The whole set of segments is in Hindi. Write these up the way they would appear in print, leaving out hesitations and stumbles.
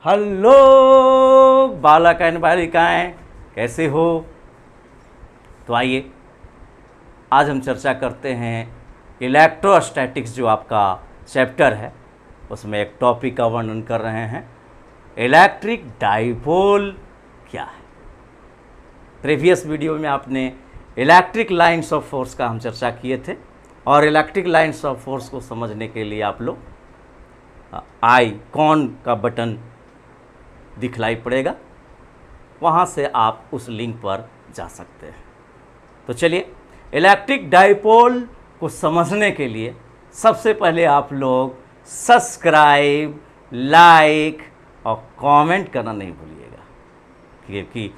हेलो बालक एंड बालिकाएं, कैसे हो? तो आइए आज हम चर्चा करते हैं इलेक्ट्रोस्टैटिक्स, जो आपका चैप्टर है उसमें एक टॉपिक का वर्णन कर रहे हैं। इलेक्ट्रिक डाइपोल क्या है? प्रीवियस वीडियो में आपने इलेक्ट्रिक लाइंस ऑफ फोर्स का हम चर्चा किए थे, और इलेक्ट्रिक लाइंस ऑफ फोर्स को समझने के लिए आप लोग आइकॉन का बटन दिखलाई पड़ेगा, वहाँ से आप उस लिंक पर जा सकते हैं। तो चलिए, इलेक्ट्रिक डाइपोल को समझने के लिए सबसे पहले आप लोग सब्सक्राइब, लाइक और कमेंट करना नहीं भूलिएगा, क्योंकि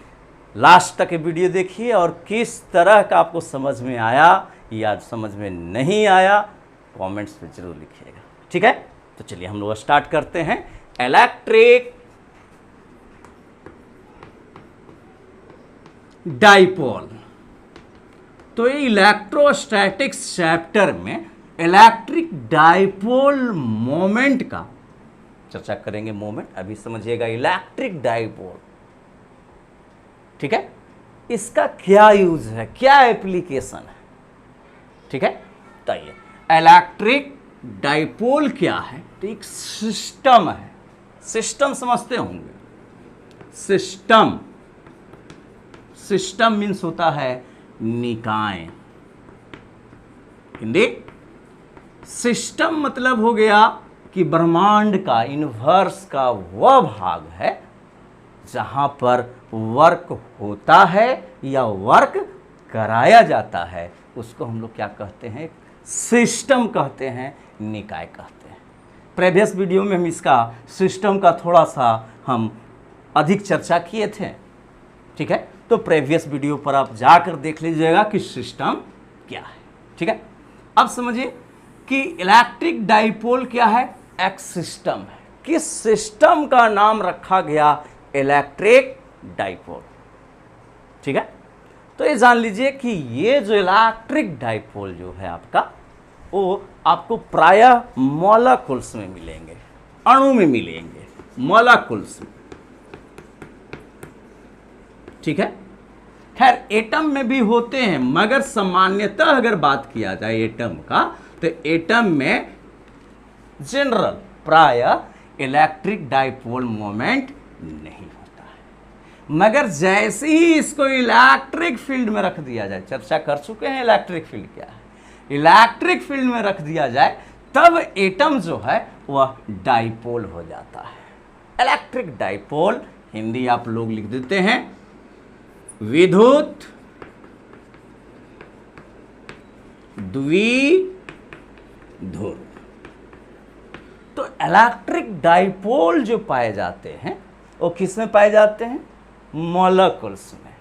लास्ट तक ये वीडियो देखिए और किस तरह का आपको समझ में आया या समझ में नहीं आया कमेंट्स में जरूर लिखिएगा, ठीक है? तो चलिए हम लोग स्टार्ट करते हैं। Electric dipole. तो ये इलेक्ट्रोस्टैटिक्स चैप्टर में इलेक्ट्रिक डाइपोल मोमेंट का चर्चा करेंगे। मोमेंट अभी समझिएगा, इलेक्ट्रिक डाइपोल, ठीक है? इसका क्या यूज है, क्या एप्लीकेशन है, ठीक है? तो ये इलेक्ट्रिक डाइपोल क्या है? तो एक सिस्टम है। सिस्टम समझते होंगे। सिस्टम मीन्स होता है निकाय। हिंदी सिस्टम मतलब हो गया कि ब्रह्मांड का, यूनिवर्स का वह भाग है जहां पर वर्क होता है या वर्क कराया जाता है, उसको हम लोग क्या कहते हैं? सिस्टम कहते हैं, निकाय कहते हैं। प्रीवियस वीडियो में हम इसका सिस्टम का थोड़ा सा हम अधिक चर्चा किए थे, ठीक है? तो प्रीवियस वीडियो पर आप जाकर देख लीजिएगा कि सिस्टम क्या है, ठीक है? अब समझिए कि इलेक्ट्रिक डाइपोल क्या है? एक सिस्टम है। किस सिस्टम का नाम रखा गया? इलेक्ट्रिक डाइपोल, ठीक है? तो ये जान लीजिए कि ये जो इलेक्ट्रिक डाइपोल जो है आपका, वो आपको प्रायः मॉलिक्यूल्स में मिलेंगे, अणु में मिलेंगे, मॉलिक्यूल्स में, ठीक है? खैर एटम में भी होते हैं, मगर सामान्यतः अगर बात किया जाए एटम का, तो एटम में जनरल प्रायः इलेक्ट्रिक डाइपोल मोमेंट नहीं होता है। मगर जैसे ही इसको इलेक्ट्रिक फील्ड में रख दिया जाए, चर्चा कर चुके हैं इलेक्ट्रिक फील्ड क्या है, इलेक्ट्रिक फील्ड में रख दिया जाए, तब एटम जो है वह डाइपोल हो जाता है। इलेक्ट्रिक डाइपोल हिंदी आप लोग लिख देते हैं विद्युत द्विध्रुव। तो इलेक्ट्रिक डाइपोल जो पाए जाते हैं वो किस में पाए जाते हैं? मॉलिक्यूल्स में।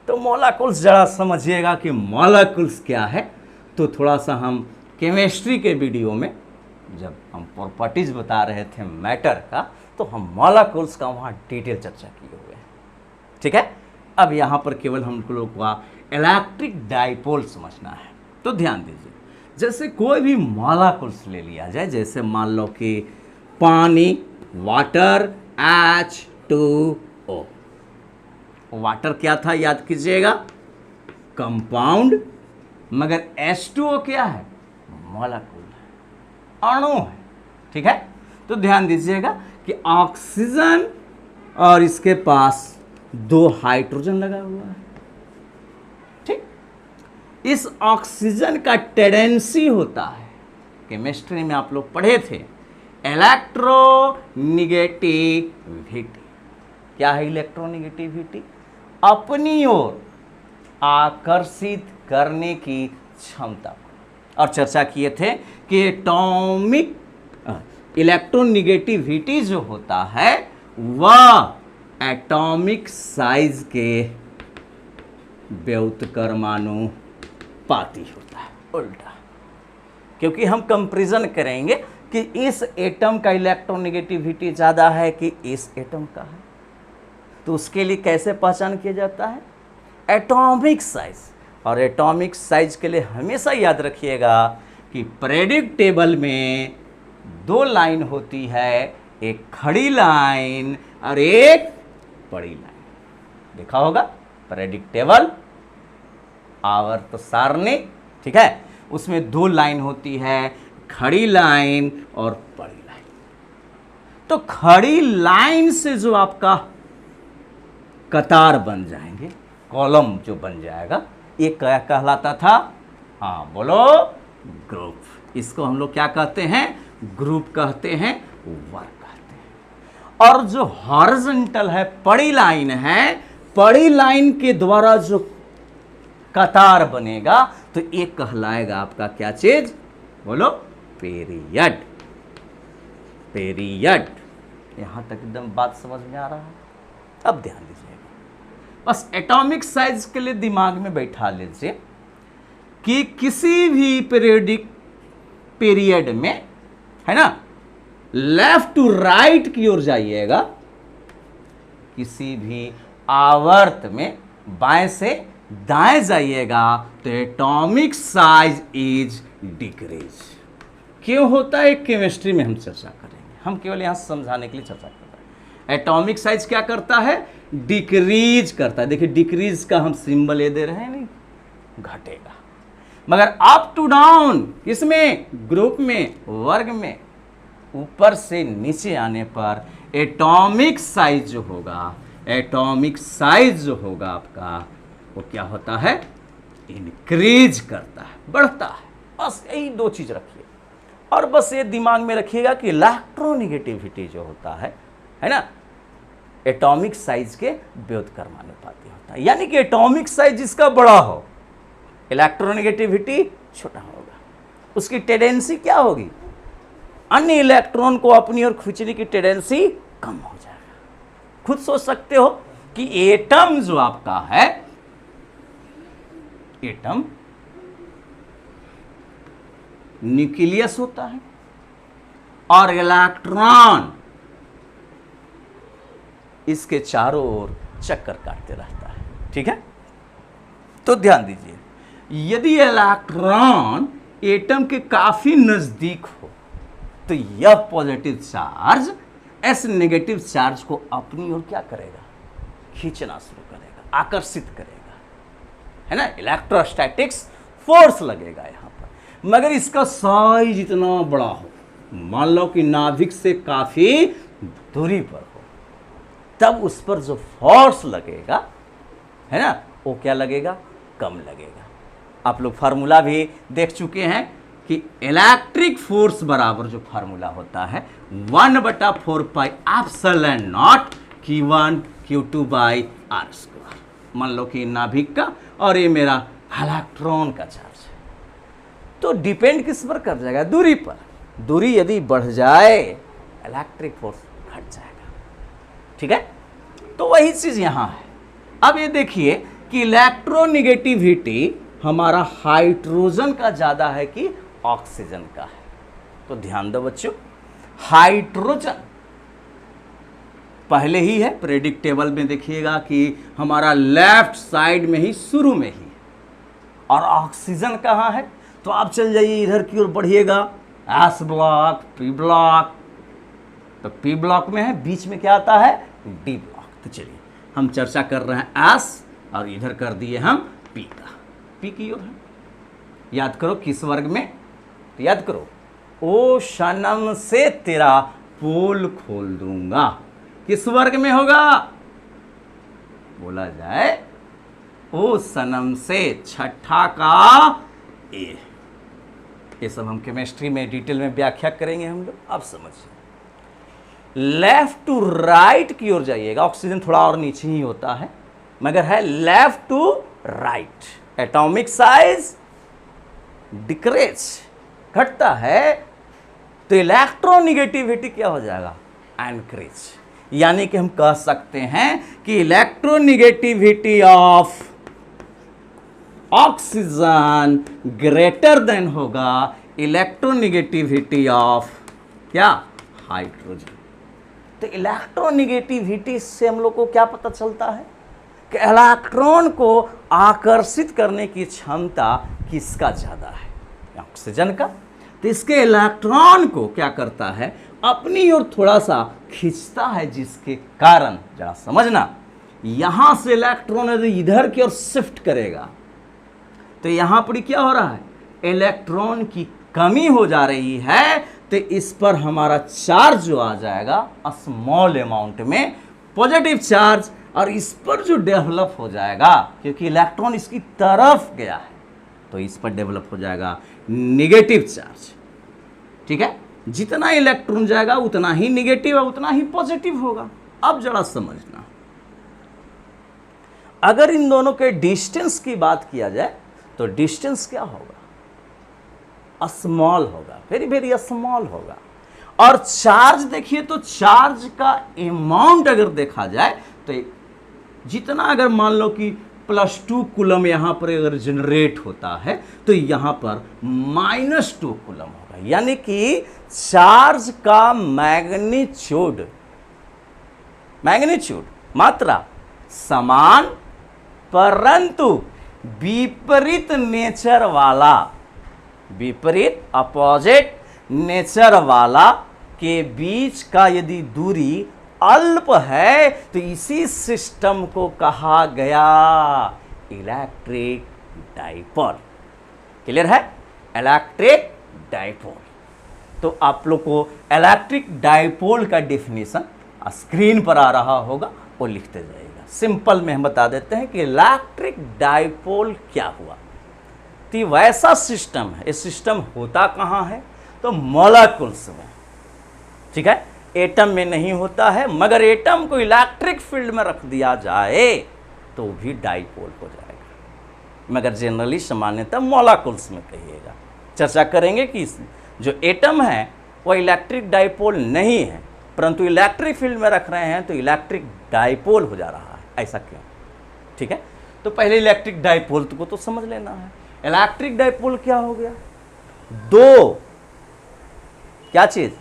तो मॉलिक्यूल्स जरा समझिएगा कि मॉलिक्यूल्स क्या है। तो थोड़ा सा हम केमिस्ट्री के वीडियो में जब हम प्रॉपर्टीज बता रहे थे मैटर का, तो हम मॉलिक्यूल्स का वहाँ डिटेल चर्चा किए हुए हैं, ठीक है? अब यहाँ पर केवल हम लोग का इलेक्ट्रिक डाइपोल समझना है। तो ध्यान दीजिए, जैसे कोई भी मॉलिक्यूल्स ले लिया जाए, जैसे मान लो कि पानी, वाटर, H2O। वाटर क्या था याद कीजिएगा? कंपाउंड। मगर H2O क्या है? मॉलिक्यूल है, अणु है, ठीक है? तो ध्यान दीजिएगा कि ऑक्सीजन और इसके पास 2 हाइड्रोजन लगा हुआ है, ठीक? इस ऑक्सीजन का टेंडेंसी होता है, केमिस्ट्री में आप लोग पढ़े थे, इलेक्ट्रोनिगेटिविटी। क्या है इलेक्ट्रोनिगेटिविटी? अपनी ओर आकर्षित करने की क्षमता। और चर्चा किए थे कि एटॉमिक इलेक्ट्रोनिगेटिविटी जो होता है वह एटॉमिक साइज के व्युत्क्रमानुपाती होता है, उल्टा। क्योंकि हम कंपैरिजन करेंगे कि इस एटम का इलेक्ट्रोनिगेटिविटी ज़्यादा है कि इस एटम का है, तो उसके लिए कैसे पहचान किया जाता है? Atomic size. और एटॉमिक साइज के लिए हमेशा याद रखिएगा कि पीरियोडिक टेबल में 2 लाइन होती है, एक खड़ी लाइन और एक बड़ी लाइन। देखा होगा प्रेडिक्टेबल आवर्त सारणी, ठीक है, उसमें दो लाइन होती है, खड़ी लाइन और बड़ी लाइन। तो खड़ी लाइन से जो आपका कतार बन जाएंगे, कॉलम जो बन जाएगा, ये क्या कहलाता था? हाँ बोलो, ग्रुप। इसको हम लोग क्या कहते हैं? ग्रुप कहते हैं, वर्ग कहते हैं। और जो हॉरिजॉन्टल है, पड़ी लाइन है, पड़ी लाइन के द्वारा जो कतार बनेगा तो ये कहलाएगा आपका क्या चीज? बोलो, पीरियड। पीरियड। यहां तक एकदम बात समझ में आ रहा है? अब ध्यान दीजिएगा, बस एटॉमिक साइज के लिए दिमाग में बैठा लीजिए कि किसी भी पीरियडिक पीरियड में, है ना, लेफ्ट टू राइट की ओर जाइएगा, किसी भी आवर्त में बाएं से दाएं जाइएगा तो एटॉमिक साइज इज डिक्रीज। क्यों होता है केमिस्ट्री में हम चर्चा करेंगे, हम केवल यहां समझाने के लिए चर्चा कर रहे हैं। एटॉमिक साइज क्या करता है? डिक्रीज करता है। देखिए डिक्रीज का हम सिंबल ये दे रहे हैं, नहीं घटेगा। मगर अप टू डाउन, किसमें? ग्रुप में, वर्ग में, ऊपर से नीचे आने पर एटॉमिक साइज जो होगा, एटॉमिक साइज जो होगा आपका, वो क्या होता है? इंक्रीज करता है, बढ़ता है। बस यही दो चीज रखिए, और बस ये दिमाग में रखिएगा कि इलेक्ट्रोनेगेटिविटी जो होता है ना, एटॉमिक साइज के व्युत्क्रमानुपाती होता है। यानी कि एटॉमिक साइज जिसका बड़ा हो, इलेक्ट्रोनेगेटिविटी छोटा होगा, उसकी टेंडेंसी क्या होगी? अन्य इलेक्ट्रॉन को अपनी ओर खींचने की टेंडेंसी कम हो जाएगा। खुद सोच सकते हो कि एटम जो आपका है, एटम न्यूक्लियस होता है और इलेक्ट्रॉन इसके चारों ओर चक्कर काटते रहता है, ठीक है? तो ध्यान दीजिए, यदि इलेक्ट्रॉन एटम के काफी नजदीक हो तो यह positive charge S negative charge को अपनी ओर क्या करेगा? खींचना शुरू करेगा, आकर्षित करेगा, है ना? इलेक्ट्रोस्टैटिक्स फोर्स लगेगा यहां पर। मगर इसका साइज इतना बड़ा हो, मान लो कि नाभिक से काफी दूरी पर हो, तब उस पर जो फोर्स लगेगा, है ना, वो क्या लगेगा? कम लगेगा। आप लोग फार्मूला भी देख चुके हैं कि इलेक्ट्रिक फोर्स बराबर जो फार्मूला होता है 1/4 pi epsilon not Q1 Q2 by r²। मान लो कि नाभिक का और ये मेरा इलेक्ट्रॉन का चार्ज है, तो डिपेंड किस पर कर जाएगा? दूरी पर। दूरी यदि बढ़ जाए, इलेक्ट्रिक फोर्स घट जाएगा, ठीक है? तो वही चीज यहां है। अब ये देखिए कि इलेक्ट्रोनेगेटिविटी हमारा हाइड्रोजन का ज्यादा है कि ऑक्सीजन का है? तो ध्यान दो बच्चों, हाइड्रोजन पहले ही है, प्रेडिक्टेबल में देखिएगा कि हमारा लेफ्ट साइड में ही, शुरू में ही। और ऑक्सीजन कहाँ है? तो आप चल जाइए इधर की ओर बढ़िएगा, एस ब्लॉक, पी ब्लॉक। तो पी ब्लॉक में है, बीच में क्या आता है? D block. तो चलिए हम चर्चा कर रहे हैं एस, और इधर कर दिए हम पी का। पी की ओर है, याद करो किस वर्ग में? तो याद करो, ओ सनम से तेरा पोल खोल दूंगा। किस वर्ग में होगा? बोला जाए ओ सनम से, छठा का ए। ये सब हम केमिस्ट्री में डिटेल में व्याख्या करेंगे हम लोग, आप समझिए। लेफ्ट टू राइट की ओर जाइएगा, ऑक्सीजन थोड़ा और नीचे ही होता है, मगर है left to right. Atomic size decrease, घटता है, तो इलेक्ट्रोनेगेटिविटी क्या हो जाएगा? इंक्रीज। यानी कि हम कह सकते हैं कि electronegativity of oxygen greater than होगा इलेक्ट्रोनेगेटिविटी ऑफ क्या? हाइड्रोजन। तो इलेक्ट्रोनेगेटिविटी से हम लोग को क्या पता चलता है कि इलेक्ट्रॉन को आकर्षित करने की क्षमता किसका ज्यादा है? ऑक्सीजन का। तो इसके इलेक्ट्रॉन को क्या करता है? अपनी ओर थोड़ा सा खींचता है, जिसके कारण जरा समझना, यहां से इलेक्ट्रॉन यदि इधर की ओर शिफ्ट करेगा तो यहां पर क्या हो रहा है, इलेक्ट्रॉन की कमी हो जा रही है, तो इस पर हमारा चार्ज जो आ जाएगा स्मॉल अमाउंट में पॉजिटिव चार्ज, और इस पर जो डेवलप हो जाएगा, क्योंकि इलेक्ट्रॉन इसकी तरफ गया है, तो इस पर डेवलप हो जाएगा निगेटिव चार्ज। ठीक है, जितना इलेक्ट्रॉन जाएगा उतना ही निगेटिव और उतना ही पॉजिटिव होगा। अब जरा समझना, अगर इन दोनों के डिस्टेंस की बात किया जाए तो डिस्टेंस क्या होगा, स्मॉल होगा, वेरी वेरी स्मॉल होगा। और चार्ज देखिए, तो चार्ज का अमाउंट अगर देखा जाए तो जितना, अगर मान लो कि +2 कूलम यहां पर अगर जनरेट होता है तो यहां पर -2 कूलम होगा, यानी कि चार्ज का मैग्नीट्यूड मात्रा समान परंतु विपरीत नेचर वाला, विपरीत अपोजिट नेचर वाला के बीच का यदि दूरी अल्प है तो इसी सिस्टम को कहा गया इलेक्ट्रिक डाइपोल। क्लियर है, इलेक्ट्रिक डाइपोल। तो आप लोग को इलेक्ट्रिक डाइपोल का डेफिनेशन स्क्रीन पर आ रहा होगा, वो लिखते जाएगा। सिंपल में हम बता देते हैं कि इलेक्ट्रिक डाइपोल क्या हुआ। तो वैसा सिस्टम है, ये सिस्टम होता कहाँ है, तो मॉलिक्यूल्स में। ठीक है, एटम में नहीं होता है, मगर एटम को इलेक्ट्रिक फील्ड में रख दिया जाए तो भी डाइपोल हो जाएगा, मगर जनरली सामान्यतः मॉलिक्यूल्स में कहिएगा। चर्चा करेंगे कि जो एटम है वह इलेक्ट्रिक डाइपोल नहीं है, परंतु इलेक्ट्रिक फील्ड में रख रहे हैं तो इलेक्ट्रिक डाइपोल हो जा रहा है। ऐसा क्यों? ठीक है, तो पहले इलेक्ट्रिक डाइपोल को तो समझ लेना है। इलेक्ट्रिक डाइपोल क्या हो गया, दो क्या चीज,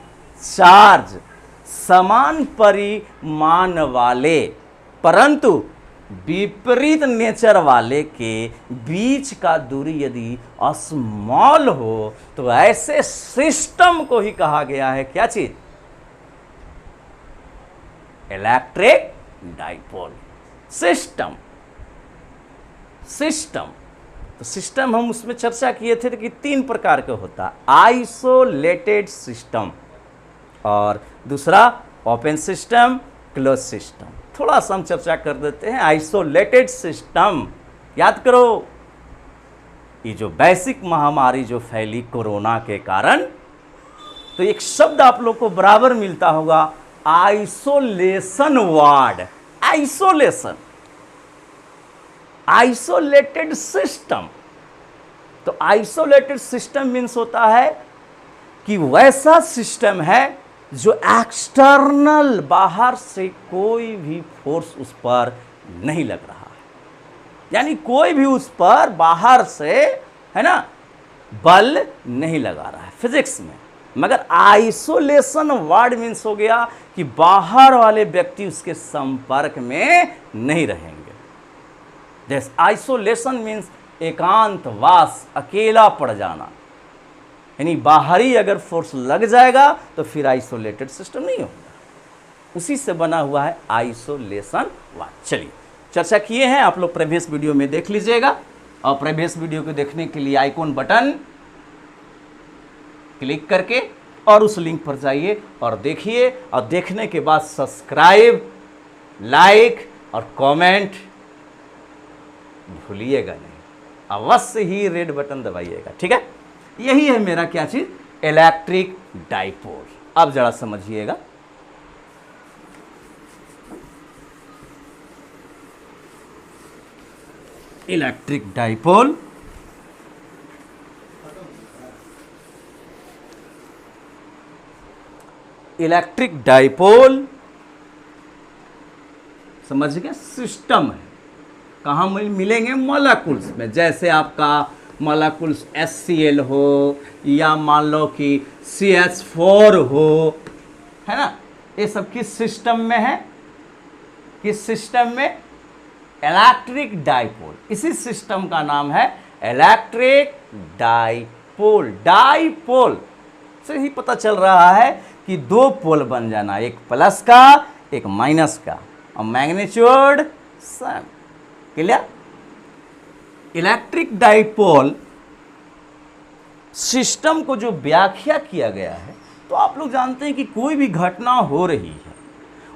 चार्ज समान परिमाण वाले परंतु विपरीत नेचर वाले के बीच का दूरी यदि स्मॉल हो तो ऐसे सिस्टम को ही कहा गया है क्या चीज, इलेक्ट्रिक डाइपोल सिस्टम। तो सिस्टम हम उसमें चर्चा किए थे कि 3 प्रकार का होता है, आइसोलेटेड सिस्टम, और दूसरा ओपन सिस्टम, क्लोज सिस्टम। थोड़ा सा हम चर्चा कर देते हैं। आइसोलेटेड सिस्टम, याद करो, ये जो वैश्विक महामारी जो फैली कोरोना के कारण, तो एक शब्द आप लोग को बराबर मिलता होगा, isolation ward. Isolation, isolated system. तो आइसोलेटेड सिस्टम मीन्स होता है कि वैसा सिस्टम है जो एक्सटर्नल, बाहर से कोई भी फोर्स उस पर नहीं लग रहा है, यानी कोई भी उस पर बाहर से, है ना, बल नहीं लगा रहा है फिजिक्स में। मगर आइसोलेशन वर्ड मीन्स हो गया कि बाहर वाले व्यक्ति उसके संपर्क में नहीं रहेंगे। जैसे आइसोलेशन मीन्स एकांतवास, अकेला पड़ जाना, यानी बाहरी अगर फोर्स लग जाएगा तो फिर आइसोलेटेड सिस्टम नहीं होगा। उसी से बना हुआ है आइसोलेशन वर्ड। चलिए, चर्चा किए हैं, आप लोग प्रीवियस वीडियो में देख लीजिएगा, और प्रीवियस वीडियो को देखने के लिए आइकॉन बटन क्लिक करके और उस लिंक पर जाइए और देखिए, और देखने के बाद सब्सक्राइब, लाइक और कमेंट भूलिएगा नहीं, अवश्य ही रेड बटन दबाइएगा। ठीक है, यही है मेरा क्या चीज, इलेक्ट्रिक डाइपोल। अब जरा समझिएगा, इलेक्ट्रिक डाइपोल समझ गए, सिस्टम है। कहाँ मिलेंगे, मॉलिक्यूल्स में। जैसे आपका मॉलिक्यूल्स HCl हो, या मान लो कि CH4 हो, है ना, ये सब किस सिस्टम में है, किस सिस्टम में, इलेक्ट्रिक डाइपोल। इसी सिस्टम का नाम है इलेक्ट्रिक डाइपोल। डाइपोल से ही पता चल रहा है कि कि दो पोल बन जाना, एक प्लस का एक माइनस का, और magnitude same. Clear? Electric dipole system को जो व्याख्या किया गया है, तो आप लोग जानते हैं कि कोई भी घटना हो रही है,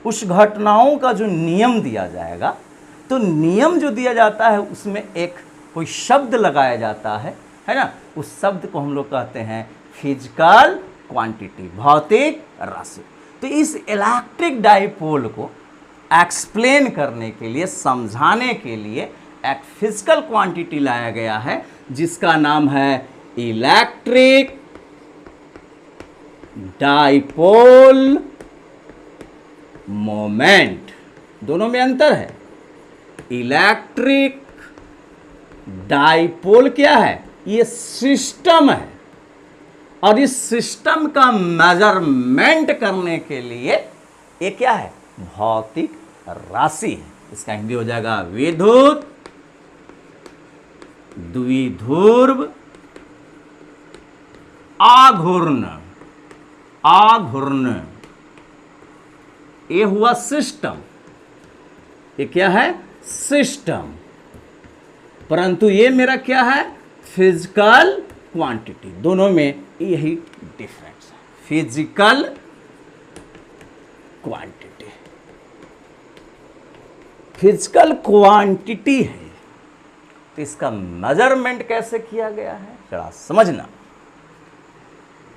उस घटनाओं का जो नियम दिया जाएगा, तो नियम जो दिया जाता है उसमें एक कोई शब्द लगाया जाता है ना, उस शब्द को हम लोग कहते हैं फिजिकल क्वांटिटी, भौतिक राशि। तो इस इलेक्ट्रिक डाइपोल को एक्सप्लेन करने के लिए, समझाने के लिए एक फिजिकल क्वांटिटी लाया गया है जिसका नाम है इलेक्ट्रिक डाइपोल मोमेंट। दोनों में अंतर है। इलेक्ट्रिक डाइपोल क्या है? ये सिस्टम है, और इस सिस्टम का मेजरमेंट करने के लिए ये क्या है? भौतिक राशि है। इसका हिंदी हो जाएगा विद्युत द्विध्रुव आघूर्ण। आघूर्ण ये हुआ सिस्टम, ये क्या है? सिस्टम। परंतु ये मेरा क्या है? Physical quantity. दोनों में यही डिफरेंस है, फिजिकल क्वांटिटी। फिजिकल क्वांटिटी है, तो इसका मेजरमेंट कैसे किया गया है जरा समझना।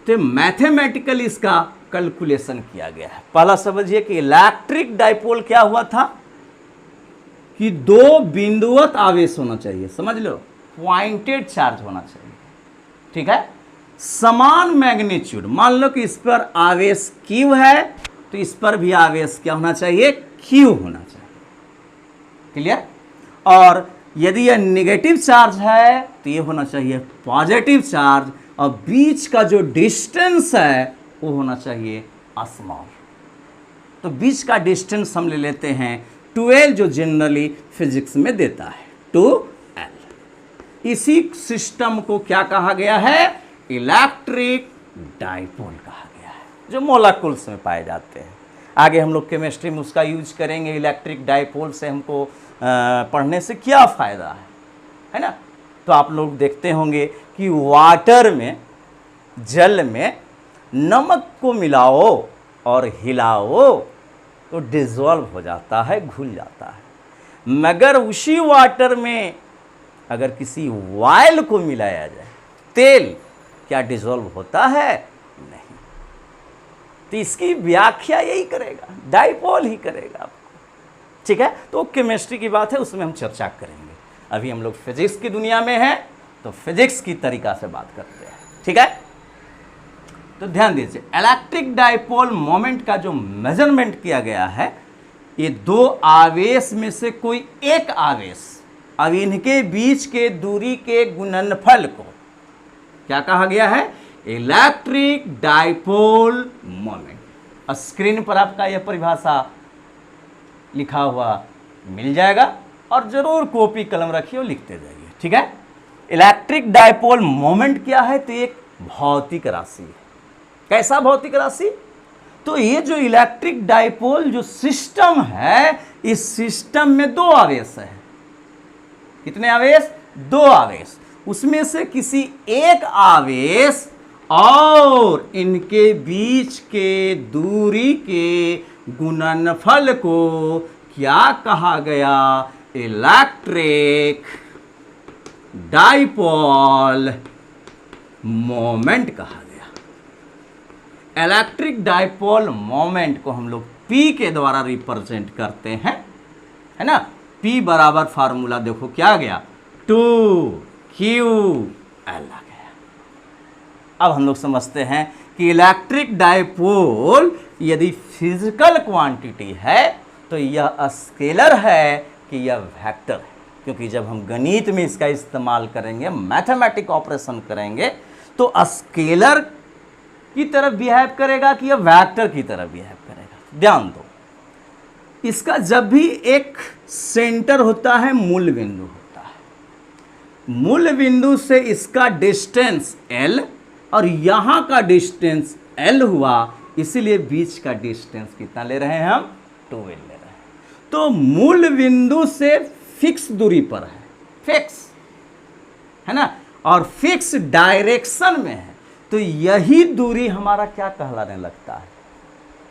तो मैथमेटिकल इसका कैलकुलेशन किया गया है। पहला समझिए कि इलेक्ट्रिक डाइपोल क्या हुआ था कि दो बिंदुवत आवेश होना चाहिए, समझ लो, पॉइंटेड चार्ज होना चाहिए, ठीक है, समान मैग्नीट्यूड। मान लो कि इस पर आवेश Q है, तो इस पर भी आवेश क्या होना चाहिए? Q होना चाहिए। क्लियर? और यदि यह निगेटिव चार्ज है तो ये होना चाहिए पॉजिटिव चार्ज, और बीच का जो डिस्टेंस है वो होना चाहिए स्मॉल। तो बीच का डिस्टेंस हम ले लेते हैं 2L, जो जनरली फिजिक्स में देता है 2L। इसी सिस्टम को क्या कहा गया है? इलेक्ट्रिक डाइपोल कहा गया है, जो मोलेक्युल्स में पाए जाते हैं। आगे हम लोग केमिस्ट्री में उसका यूज करेंगे। इलेक्ट्रिक डाइपोल से हमको पढ़ने से क्या फ़ायदा है ना? तो आप लोग देखते होंगे कि वाटर में, जल में नमक को मिलाओ और हिलाओ तो डिज़ोल्व हो जाता है, घुल जाता है। मगर उसी वाटर में अगर किसी ऑयल को मिलाया जाए, तेल, क्या डिज़ोल्व होता है? नहीं। तो इसकी व्याख्या यही करेगा, डाइपोल ही करेगा आपको, ठीक है। तो केमिस्ट्री की बात है, उसमें हम चर्चा करेंगे। अभी हम लोग फिजिक्स की दुनिया में हैं, तो फिजिक्स की तरीका से बात करते हैं, ठीक है। तो ध्यान दीजिए, इलेक्ट्रिक डाइपोल मोमेंट का जो मेजरमेंट किया गया है, ये दो आवेश में से कोई एक आवेश, अब इनके बीच के दूरी के गुणनफल को क्या कहा गया है? Electric dipole moment. स्क्रीन पर आपका यह परिभाषा लिखा हुआ मिल जाएगा, और जरूर कॉपी कलम रखिए और लिखते जाइए, ठीक है। इलेक्ट्रिक डाइपोल मोमेंट क्या है? तो एक भौतिक राशि है। कैसा भौतिक राशि? तो ये जो इलेक्ट्रिक डाइपोल जो सिस्टम है, इस सिस्टम में दो आवेश है। कितने आवेश? दो आवेश। उसमें से किसी एक आवेश और इनके बीच के दूरी के गुणनफल को क्या कहा गया? इलेक्ट्रिक डाइपोल मोमेंट कहा गया। इलेक्ट्रिक डाइपोल मोमेंट को हम लोग P के द्वारा रिप्रेजेंट करते हैं, है ना। P बराबर फार्मूला देखो क्या आ गया? 2QL आ गया। अब हम लोग समझते हैं कि इलेक्ट्रिक डाइपोल यदि फिजिकल क्वांटिटी है तो यह स्केलर है कि यह वेक्टर है, क्योंकि जब हम गणित में इसका इस्तेमाल करेंगे, मैथमेटिक ऑपरेशन करेंगे, तो स्केलर की तरफ बिहेव करेगा कि यह वेक्टर की तरफ बिहेव करेगा। ध्यान दो, इसका जब भी एक सेंटर होता है, मूल बिंदु होता है, मूल बिंदु से इसका डिस्टेंस L और यहाँ का डिस्टेंस L हुआ, इसीलिए बीच का डिस्टेंस कितना ले रहे हैं हम, 2l ले रहे हैं। तो मूल बिंदु से फिक्स दूरी पर है, फिक्स है ना, और फिक्स डायरेक्शन में है, तो यही दूरी हमारा क्या कहलाने लगता है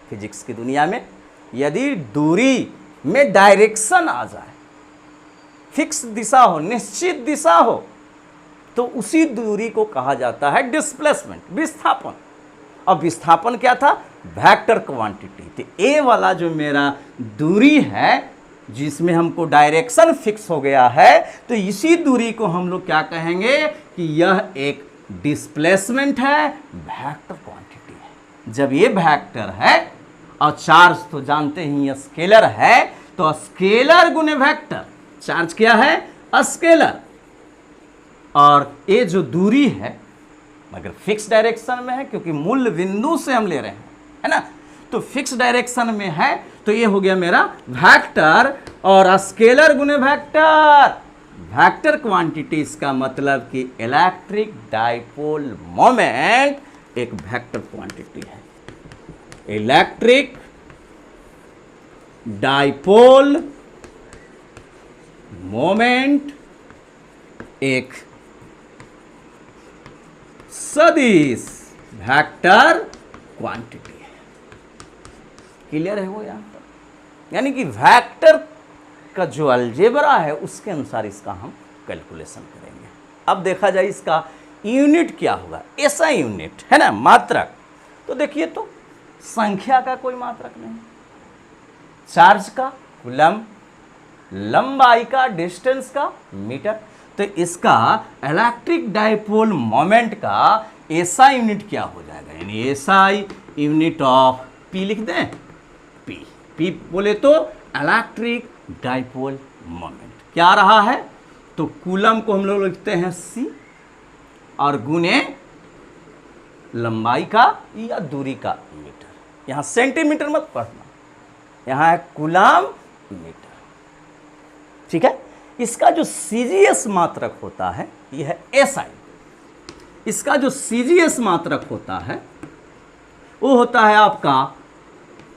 फिजिक्स की दुनिया में। यदि दूरी में डायरेक्शन आ जाए, फिक्स दिशा हो, निश्चित दिशा हो, तो उसी दूरी को कहा जाता है डिस्प्लेसमेंट, विस्थापन। अब विस्थापन क्या था, वेक्टर क्वांटिटी। तो ए वाला जो मेरा दूरी है जिसमें हमको डायरेक्शन फिक्स हो गया है, तो इसी दूरी को हम लोग क्या कहेंगे कि यह एक डिस्प्लेसमेंट है, वेक्टर क्वांटिटी है। जब ये वेक्टर है और चार्ज तो जानते ही स्केलर है, तो स्केलर गुने वेक्टर, चार्ज क्या है, स्केलर, और ये जो दूरी है मगर फिक्स डायरेक्शन में है क्योंकि मूल बिंदु से हम ले रहे हैं, है ना, तो फिक्स डायरेक्शन में है, तो ये हो गया मेरा वेक्टर, और स्केलर गुने वेक्टर, वेक्टर क्वांटिटी, इसका मतलब कि इलेक्ट्रिक डाइपोल मोमेंट एक वेक्टर क्वांटिटी है। इलेक्ट्रिक डाइपोल मोमेंट एक सदिश वेक्टर क्वांटिटी है। क्लियर है वो यहां पर, यानी कि वेक्टर का जो अलजेब्रा है उसके अनुसार इसका हम कैलकुलेशन करेंगे। अब देखा जाए इसका यूनिट क्या होगा, ऐसा यूनिट है ना, मात्रक। तो देखिए, तो संख्या का कोई मात्रक नहीं, चार्ज का कूलम, लंबाई का, डिस्टेंस का मीटर, तो इसका इलेक्ट्रिक डाइपोल मोमेंट का एसआई यूनिट क्या हो जाएगा, यानी एसआई यूनिट ऑफ पी लिख दें, पी, पी बोले तो इलेक्ट्रिक डाइपोल मोमेंट क्या रहा है, तो कूलम को हम लोग लिखते हैं सी, और गुने लंबाई का या दूरी का मीटर, यहां सेंटीमीटर मत पढ़ना, यहां है कूलम मीटर, ठीक है। इसका जो सीजीएस मात्रक होता है यह है एसआई, इसका जो सीजीएस मात्रक होता है वो होता है आपका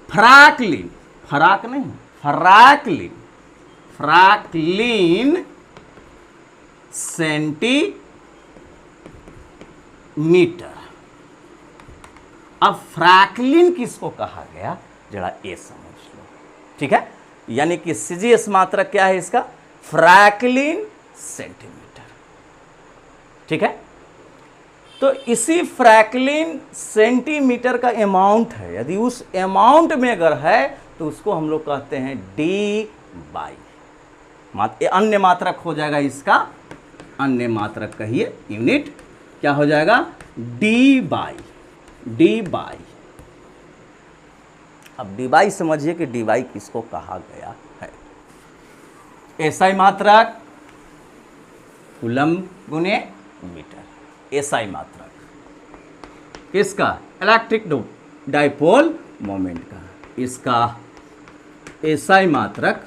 फ्रैक्लिन, फराक नहीं, फ्रैक्लिन, फ्रैक्लिन सेंटीमीटर। अब फ्रैक्लिन किसको कहा गया, जरा ये समझ लो, ठीक है। यानी कि सीजीएस मात्रक क्या है इसका, फ्रैक्लिन सेंटीमीटर, ठीक है। तो इसी फ्रैक्लिन सेंटीमीटर का अमाउंट है, यदि उस अमाउंट में अगर है तो उसको हम लोग कहते हैं डी बाई, अन्य मात्रक हो जाएगा इसका, अन्य मात्रक कहिए यूनिट क्या हो जाएगा, डी बाई, डी बाई। अब डी बाई समझिए कि डी बाई किसको कहा गया है, एसआई मात्रक कूलम गुने मीटर, एसआई मात्रक किसका, इलेक्ट्रिक डाइपोल मोमेंट का, इसका एसआई मात्रक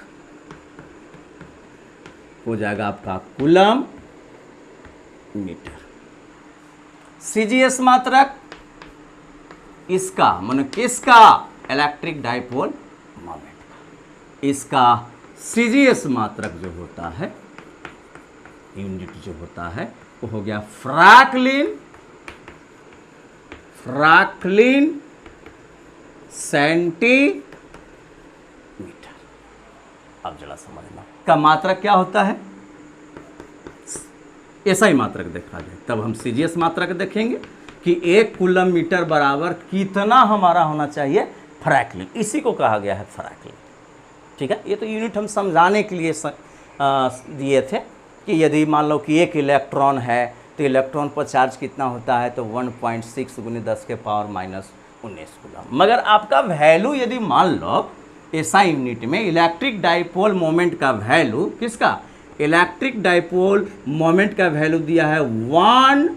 हो जाएगा आपका कूलम मीटर। सीजीएस मात्रक इसका माने किसका, इलेक्ट्रिक डाइपोल मोमेंट का, इसका सीजीएस मात्रक जो होता है, यूनिट जो होता है वो हो गया फ्रैक्लिन, फ्रैक्लिन सेंटीमीटर। अब जरा समझना का मात्रक क्या होता है, ऐसा ही मात्रक देखा जाए तब हम सीजीएस मात्रक देखेंगे कि एक कूलम मीटर बराबर कितना हमारा होना चाहिए फ्रैक्लिन, इसी को कहा गया है फ्रैक्लिन, ठीक है। ये तो यूनिट हम समझाने के लिए दिए थे कि यदि मान लो कि एक इलेक्ट्रॉन है तो इलेक्ट्रॉन पर चार्ज कितना होता है, तो 1.6 गुने 10 के पावर माइनस 19 कूलम। मगर आपका वैल्यू यदि मान लो एसआई यूनिट में इलेक्ट्रिक डाइपोल मोमेंट का वैल्यू किसका, इलेक्ट्रिक डाइपोल मोमेंट का वैल्यू दिया है 1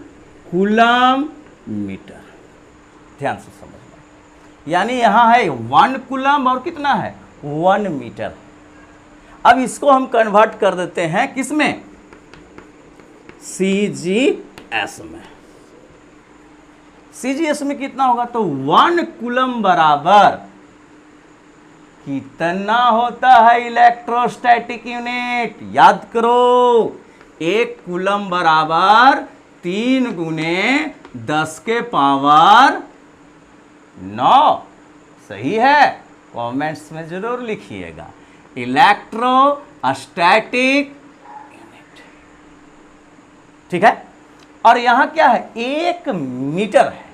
कूलम मीटर, ध्यान से समझना, यानी यहां है 1 कूलम और कितना है 1 मीटर। अब इसको हम कन्वर्ट कर देते हैं किसमें, सीजीएस में, CGS में कितना होगा, तो 1 कूलम बराबर कितना होता है इलेक्ट्रोस्टैटिक यूनिट, याद करो 1 कूलम बराबर 3 गुने 10 के पावर 9। सही है, कमेंट्स में जरूर लिखिएगा, इलेक्ट्रोस्टैटिक यूनिट। ठीक है, और यहां क्या है, 1 मीटर है,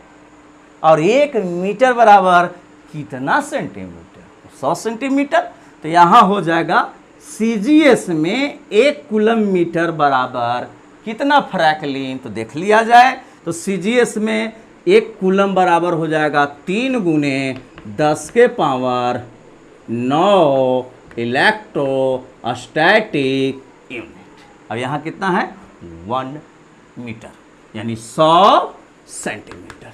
और 1 मीटर बराबर कितना सेंटीमीटर, 100 सेंटीमीटर। तो यहां हो जाएगा CGS में 1 कूलम मीटर बराबर कितना फ्रैंकलिन, तो देख लिया जाए। तो CGS में 1 कूलम बराबर हो जाएगा 3 गुने 10 के पावर 9 इलेक्ट्रोस्टैटिक यूनिट। अब यहाँ कितना है, 1 मीटर यानी 100 सेंटीमीटर।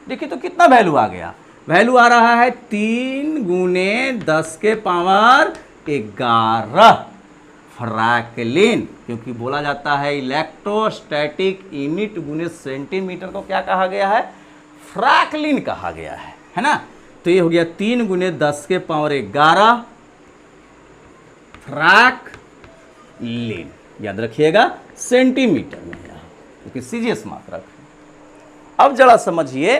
देखिए तो कितना वैल्यू आ गया, वैल्यू आ रहा है 3 गुने 10 के पावर 11 फ्रैंकलिन, क्योंकि बोला जाता है इलेक्ट्रोस्टैटिक यूनिट गुने सेंटीमीटर को क्या कहा गया है, फ्रैंकलिन कहा गया है ना। तो ये हो गया 3 गुने 10 के पावर 11 फ्रैंकलिन, याद रखिएगा सेंटीमीटर में, क्योंकि CGS मात्रक है। अब जरा समझिए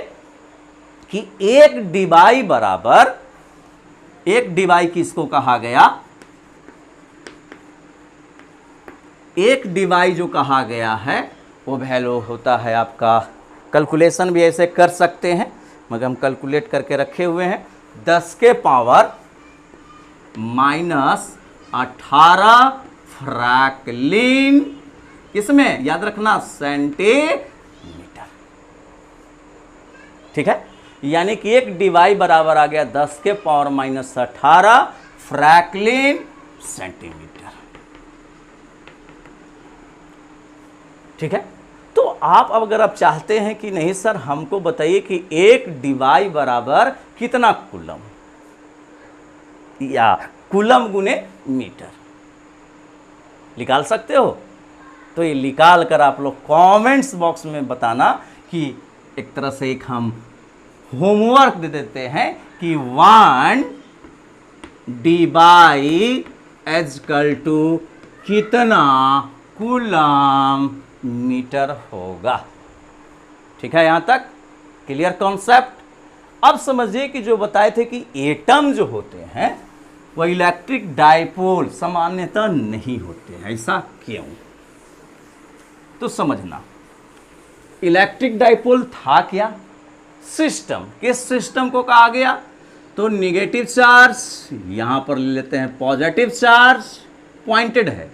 कि एक डिवाई बराबर, एक डिवाई किसको कहा गया, एक डिवाई जो कहा गया है वो वैल्यू होता है आपका, कैलकुलेशन भी ऐसे कर सकते हैं मगर हम कैलकुलेट करके रखे हुए हैं, 10 के पावर -18 फ्रैंकलिन, किसमें, याद रखना सेंटीमीटर। ठीक है, यानी कि एक डिवाई बराबर आ गया 10 के पावर -18 फ्रैंकलिन सेंटीमीटर। ठीक है, तो आप अगर आप चाहते हैं कि नहीं सर हमको बताइए कि एक डिवाई बराबर कितना कूलम, या कूलम गुने मीटर निकाल सकते हो, तो ये निकाल कर आप लोग कमेंट्स बॉक्स में बताना कि एक तरह से एक हम होमवर्क दे देते हैं कि 1 डिवाई इक्वल टू कितना कूलम मीटर होगा। ठीक है, यहां तक क्लियर कॉन्सेप्ट। अब समझिए कि जो बताए थे कि एटम जो होते हैं वह इलेक्ट्रिक डाइपोल सामान्यतः नहीं होते हैं, ऐसा क्यों, तो समझना इलेक्ट्रिक डाइपोल था क्या, सिस्टम, किस सिस्टम को कहा गया, तो निगेटिव चार्ज, यहां पर ले लेते हैं पॉजिटिव चार्ज, पॉइंटेड है,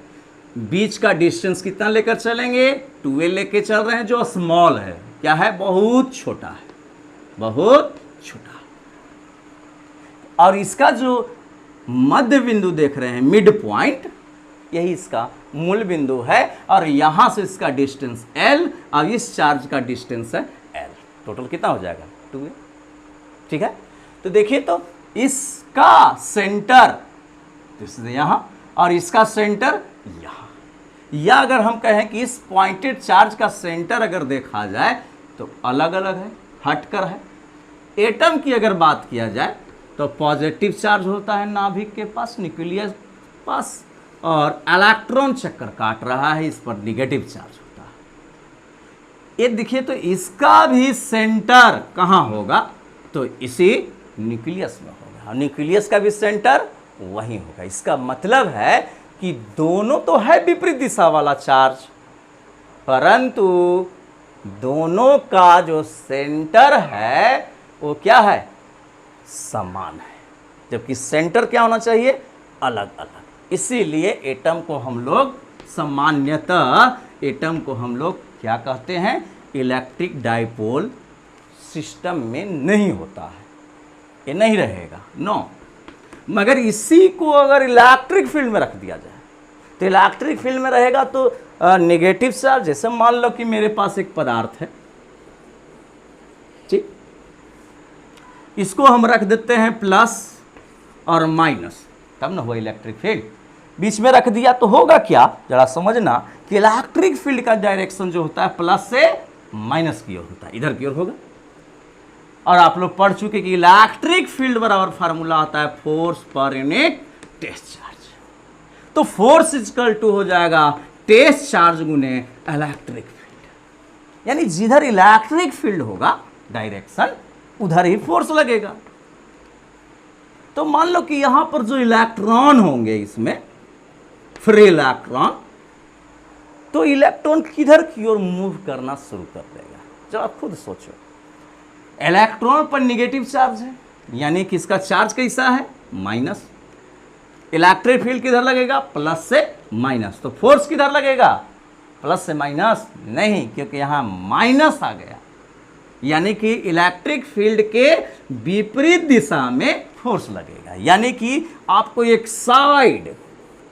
बीच का डिस्टेंस कितना लेकर चलेंगे, 2a लेके चल रहे हैं, जो स्मॉल है, क्या है, बहुत छोटा है, बहुत छोटा। और इसका जो मध्य बिंदु देख रहे हैं, मिड पॉइंट, यही इसका मूल बिंदु है, और यहां से इसका डिस्टेंस L और इस चार्ज का डिस्टेंस है L, टोटल कितना हो जाएगा 2a। ठीक है, तो देखिए तो इसका सेंटर यहां और इसका सेंटर यहां, या अगर हम कहें कि इस पॉइंटेड चार्ज का सेंटर अगर देखा जाए तो अलग अलग है, हटकर है। एटम की अगर बात किया जाए तो पॉजिटिव चार्ज होता है नाभिक के पास, न्यूक्लियस पास, और इलेक्ट्रॉन चक्कर काट रहा है, इस पर निगेटिव चार्ज होता है। ये देखिए तो इसका भी सेंटर कहाँ होगा, तो इसी न्यूक्लियस में होगा, और न्यूक्लियस का भी सेंटर वहीं होगा। इसका मतलब है कि दोनों तो है विपरीत दिशा वाला चार्ज, परंतु दोनों का जो सेंटर है वो क्या है, समान है, जबकि सेंटर क्या होना चाहिए, अलग अलग। इसीलिए एटम को हम लोग सामान्यतः, एटम को हम लोग क्या कहते हैं, इलेक्ट्रिक डाइपोल सिस्टम में नहीं होता है, ये नहीं रहेगा, नो। मगर इसी को अगर इलेक्ट्रिक फील्ड में रख दिया जाए तो इलेक्ट्रिक फील्ड में रहेगा तो नेगेटिव चार्ज, जैसे मान लो कि मेरे पास एक पदार्थ है, ठीक, इसको हम रख देते हैं प्लस और माइनस, तब ना हुआ इलेक्ट्रिक फील्ड। बीच में रख दिया तो होगा क्या, जरा समझना कि इलेक्ट्रिक फील्ड का डायरेक्शन जो होता है प्लस से माइनस की ओर होता है, इधर की ओर होगा। और आप लोग पढ़ चुके कि इलेक्ट्रिक फील्ड बराबर फार्मूला आता है फोर्स पर यूनिट टेस्ट चार्ज। तो फोर्स इक्वल टू हो जाएगा टेस्ट चार्ज गुने इलेक्ट्रिक फील्ड, यानी जिधर इलेक्ट्रिक फील्ड होगा डायरेक्शन उधर ही फोर्स लगेगा। तो मान लो कि यहां पर जो इलेक्ट्रॉन होंगे इसमें फ्री इलेक्ट्रॉन, तो इलेक्ट्रॉन किधर की ओर मूव करना शुरू कर देगा। जब आप खुद सोचो, इलेक्ट्रॉन पर निगेटिव चार्ज है, यानी कि इसका चार्ज कैसा है, माइनस। इलेक्ट्रिक फील्ड किधर लगेगा, प्लस से माइनस। तो फोर्स किधर लगेगा, प्लस से माइनस नहीं, क्योंकि यहां माइनस आ गया, यानी कि इलेक्ट्रिक फील्ड के विपरीत दिशा में फोर्स लगेगा। यानी कि आपको एक साइड,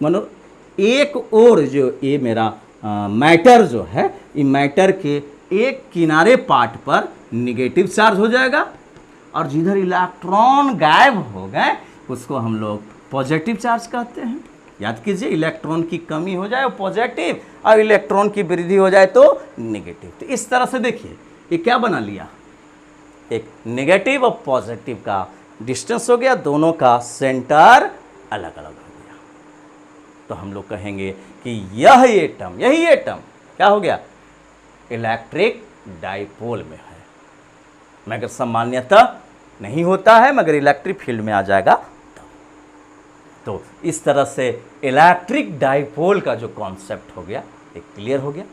मानो एक और जो ये मेरा मैटर जो है, ये मैटर के एक किनारे पार्ट पर निगेटिव चार्ज हो जाएगा, और जिधर इलेक्ट्रॉन गायब हो गए उसको हम लोग पॉजिटिव चार्ज कहते हैं। याद कीजिए, इलेक्ट्रॉन की कमी हो जाए वो पॉजिटिव, और इलेक्ट्रॉन की वृद्धि हो जाए तो नेगेटिव। तो इस तरह से देखिए ये क्या बना लिया, एक नेगेटिव और पॉजिटिव का डिस्टेंस हो गया, दोनों का सेंटर अलग अलग हो गया। तो हम लोग कहेंगे कि यही एटम क्या हो गया, इलेक्ट्रिक डाइपोल में है। मगर सामान्यतः नहीं होता है, मगर इलेक्ट्रिक फील्ड में आ जाएगा तो इस तरह से इलेक्ट्रिक डाइपोल का जो कॉन्सेप्ट हो गया एक क्लियर हो गया।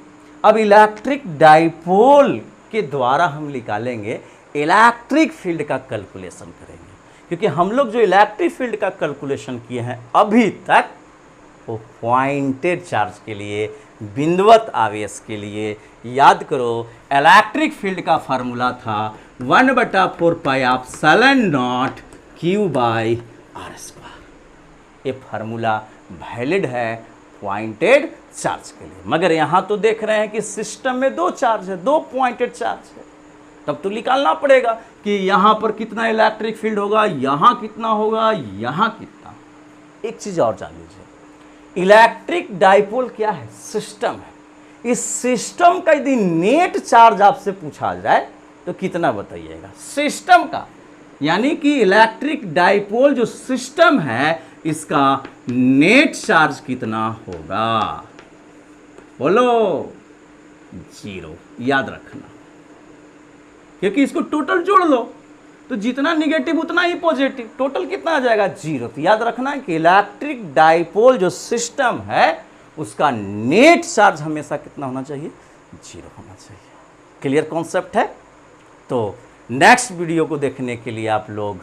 अब इलेक्ट्रिक डाइपोल के द्वारा हम निकालेंगे इलेक्ट्रिक फील्ड का कैलकुलेशन करेंगे, क्योंकि हम लोग जो इलेक्ट्रिक फील्ड का कैलकुलेशन किए हैं अभी तक वो पॉइंटेड चार्ज के लिए, बिंदुवत आवेश के लिए। याद करो, इलेक्ट्रिक फील्ड का फार्मूला था 1/4 pi epsilon not Q by R square. ये फार्मूला वैलिड है पॉइंटेड चार्ज के लिए। मगर यहाँ तो देख रहे हैं कि सिस्टम में दो चार्ज है, दो पॉइंटेड चार्ज है, तब तो निकालना पड़ेगा कि यहाँ पर कितना इलेक्ट्रिक फील्ड होगा, यहाँ कितना होगा, यहाँ कितना। एक चीज और जान लीजिए, इलेक्ट्रिक डाइपोल क्या है, सिस्टम है। इस सिस्टम का यदि नेट चार्ज आपसे पूछा जाए तो कितना बताइएगा, सिस्टम का। यानी कि इलेक्ट्रिक डाइपोल जो सिस्टम है इसका नेट चार्ज कितना होगा, बोलो, 0। याद रखना, क्योंकि इसको टोटल जोड़ लो तो जितना निगेटिव उतना ही पॉजिटिव, टोटल कितना आ जाएगा, 0। तो याद रखना कि इलेक्ट्रिक डाइपोल जो सिस्टम है उसका नेट चार्ज हमेशा कितना होना चाहिए, 0 होना चाहिए। क्लियर कॉन्सेप्ट है। तो नेक्स्ट वीडियो को देखने के लिए आप लोग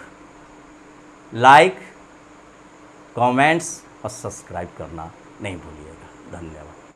लाइक, कमेंट्स और सब्सक्राइब करना नहीं भूलिएगा। धन्यवाद।